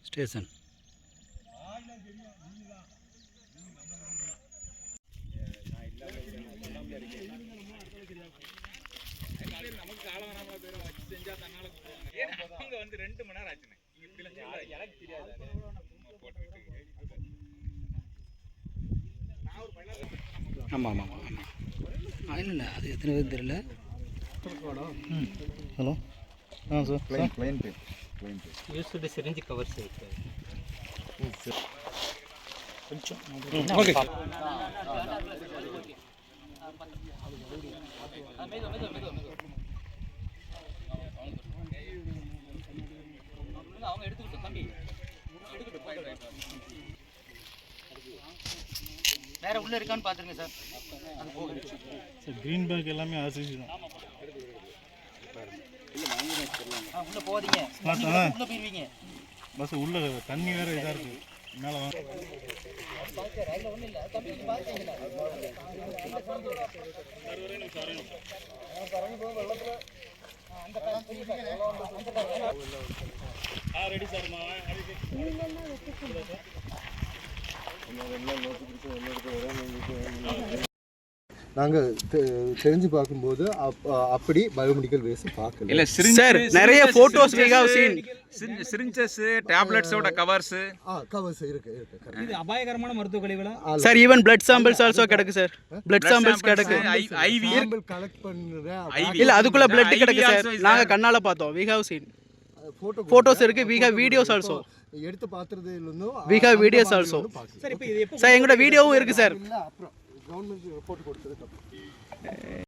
Station நமக்கு காலவராமல பேரை வச்சு செஞ்சா தன்னால அவங்க வந்து 2 மணி நேரம் ஆச்சுன்னு எனக்கு தெரியாது. ஆமாம் ஆமாம் ஆமாம் இல்லை அது எத்தனை பேர் தெரியல. Hello sir client used syringe covers இருக்கு. ஓகே அவங்க எடுத்துக்கிட்டு தம்பி வேற உள்ள இருக்கான்னு பாத்துருங்க சார். அது போகுது சார். கிரீன் பேக் எல்லாமே ஆர்சிசி தான். உள்ள போவீங்க உள்ள போயிருவீங்க. பஸ் உள்ள தண்ணி வேற இதா இருக்கு மேல வாங்க. ஒண்ணு இல்ல தம்பி பாத்தீங்களா ரெடி சார். நாங்கள் தெரிஞ்சு பார்க்கும்போது அப்படி பயோமெடிக்கல் வேஸ்ட் பார்க்கல. இல்ல சார் நிறைய photos we have seen syringes டேப்லெட்ஸோட கவர்ஸ் கவர்ஸ் இருக்கு. இது அபாயகரமான மருத்துவ கழிவுகளா sir? Even blood samples also கிடக்கு சார். blood samples கிடக்கு. ஐவி கலெக்ட் பண்ணுற இல்ல அதுக்குள்ள blood கிடக்கு சார். நாங்க கண்ணால பார்த்தோம். we have seen போட்டோஸ் இருக்கு. we have videos also. எடுத்து பார்த்ததுல இருந்தும் we have videos also. Sir இப்போ இது எப்போ சார் எங்கட வீடியோவும் இருக்கு சார். அப்புறம் கவர்மெண்ட் ரிப்போர்ட் கொடுத்தது தப்பு.